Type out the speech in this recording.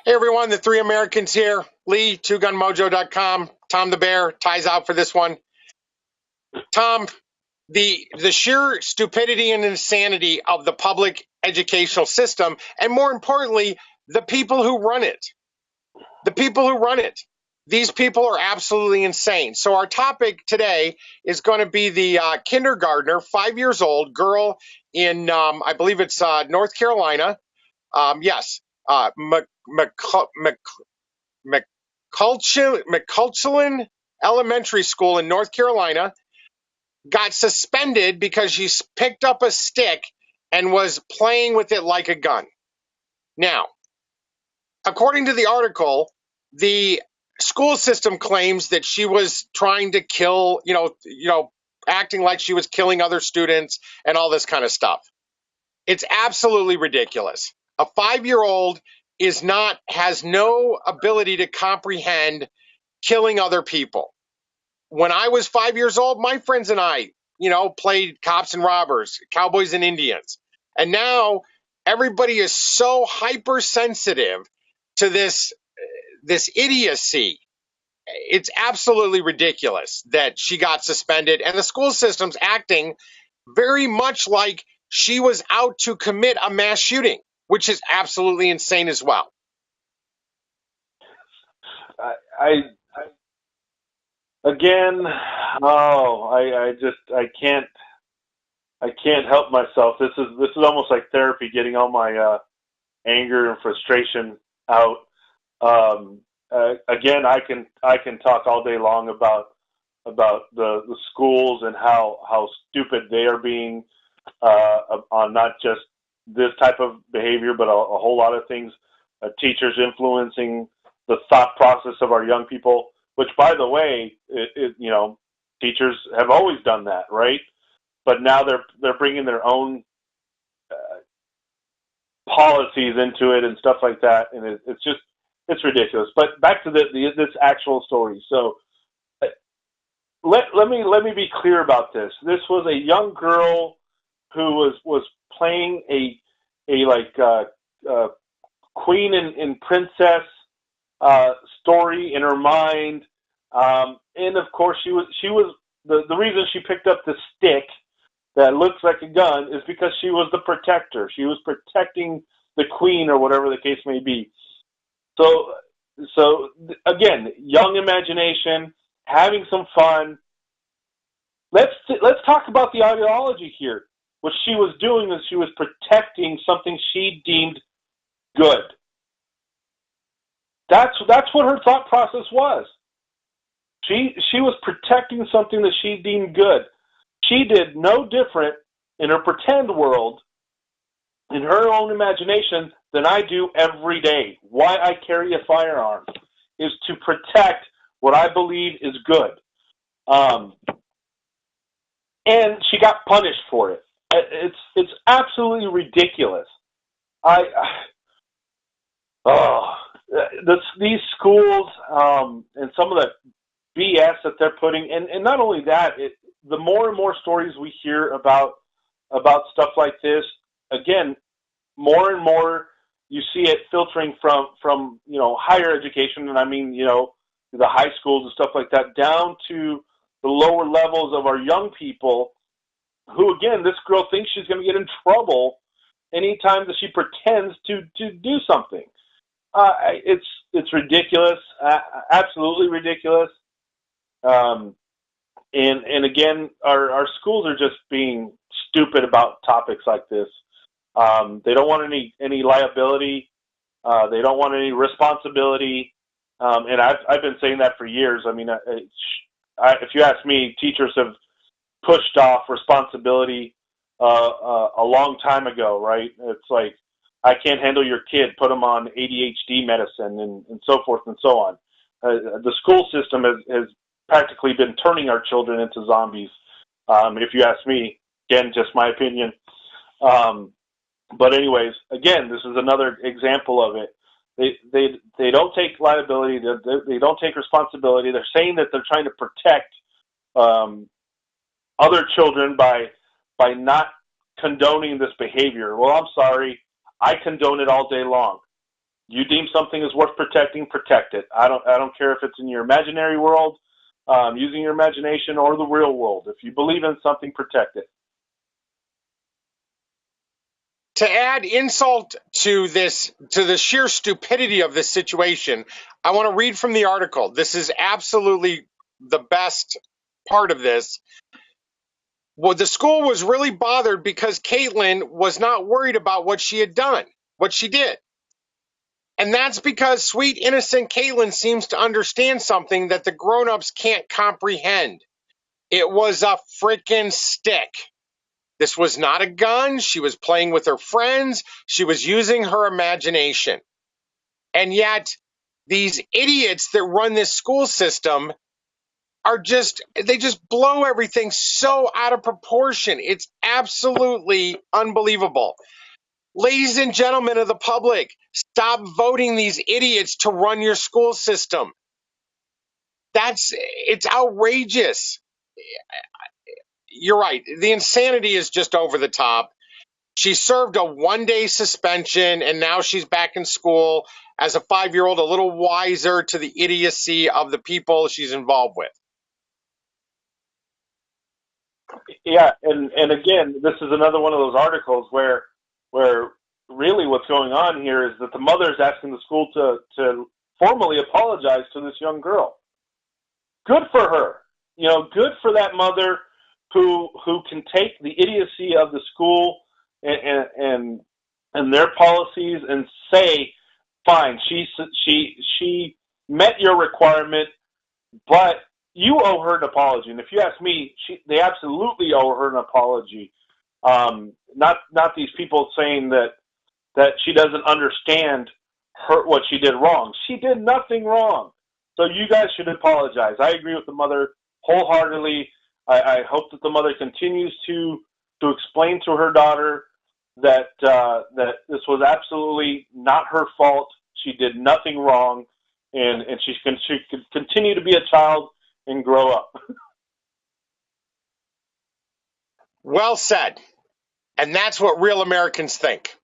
Hey everyone, the three Americans here. Lee, twogunmojo.com. Tom the Bear ties out for this one. Tom, the sheer stupidity and insanity of the public educational system, and more importantly, the people who run it. The people who run it. These people are absolutely insane. So our topic today is going to be the kindergartner, 5 years old girl in, I believe it's North Carolina. Yes, McCullough Elementary School in North Carolina got suspended because she picked up a stick and was playing with it like a gun. Now, according to the article, the school system claims that she was trying to kill, acting like she was killing other students and all this kind of stuff. It's absolutely ridiculous. A 5-year-old has no ability to comprehend killing other people. When I was 5 years old, my friends and I, played cops and robbers, cowboys and Indians. And now everybody is so hypersensitive to this idiocy. It's absolutely ridiculous that she got suspended, and the school system's acting very much like she was out to commit a mass shooting, which is absolutely insane as well. I can't help myself. This is almost like therapy, getting all my anger and frustration out. Again, I can talk all day long about the schools and how stupid they are being on not just this type of behavior, but a whole lot of things. Teachers influencing the thought process of our young people, which, by the way, teachers have always done that, right? But now they're bringing their own policies into it and stuff like that, and it's ridiculous. But back to this actual story. So let me be clear about this. This was a young girl who was playing a queen and princess story in her mind, and of course she was the reason she picked up the stick that looks like a gun is because she was the protector. She was protecting the queen, or whatever the case may be. So again, young imagination, having some fun. Let's talk about the ideology here. What she was doing is she was protecting something she deemed good. That's what her thought process was. She was protecting something that she deemed good. She did no different in her pretend world, in her own imagination, than I do every day. Why I carry a firearm is to protect what I believe is good. And she got punished for it. It's absolutely ridiculous. These schools and some of the BS that they're putting, and not only that, the more and more stories we hear about stuff like this, again, more and more you see it filtering from higher education, and I mean the high schools and stuff like that, down to the lower levels of our young people, who, again, this girl thinks she's going to get in trouble anytime that she pretends to do something. It's ridiculous, absolutely ridiculous. And again, our schools are just being stupid about topics like this. They don't want any liability. They don't want any responsibility. And I've been saying that for years. I mean, if you ask me, teachers have pushed off responsibility a long time ago, right? It's like, I can't handle your kid, put them on ADHD medicine and so forth and so on. The school system has practically been turning our children into zombies, if you ask me. Again, just my opinion. But anyways, again, this is another example of it. They don't take liability. They don't take responsibility. They're saying that they're trying to protect other children by not condoning this behavior. Well, I'm sorry. I condone it all day long. You deem something is worth protecting, protect it. I don't care if it's in your imaginary world, using your imagination, or the real world. If you believe in something, protect it. To add insult to this, to the sheer stupidity of this situation, I want to read from the article. This is absolutely the best part of this. Well, the school was really bothered because Caitlin was not worried about what she had done, what she did. And that's because sweet, innocent Caitlin seems to understand something that the grown-ups can't comprehend. It was a freaking stick. This was not a gun. She was playing with her friends. She was using her imagination. And yet, these idiots that run this school system they just blow everything so out of proportion. It's absolutely unbelievable. Ladies and gentlemen of the public, stop voting these idiots to run your school system. It's outrageous. You're right. The insanity is just over the top. She served a 1-day suspension, and now she's back in school as a 5-year-old, a little wiser to the idiocy of the people she's involved with. Yeah, and again, this is another one of those articles where really what's going on here is that the mother is asking the school to formally apologize to this young girl. Good for her. Good for that mother who can take the idiocy of the school and their policies and say, fine, she met your requirement, but you owe her an apology. And if you ask me, they absolutely owe her an apology. Not these people saying that she doesn't understand what she did wrong. She did nothing wrong. So you guys should apologize. I agree with the mother wholeheartedly. I hope that the mother continues to explain to her daughter that this was absolutely not her fault. She did nothing wrong, and she could continue to be a child and grow up. Well said. And that's what real Americans think.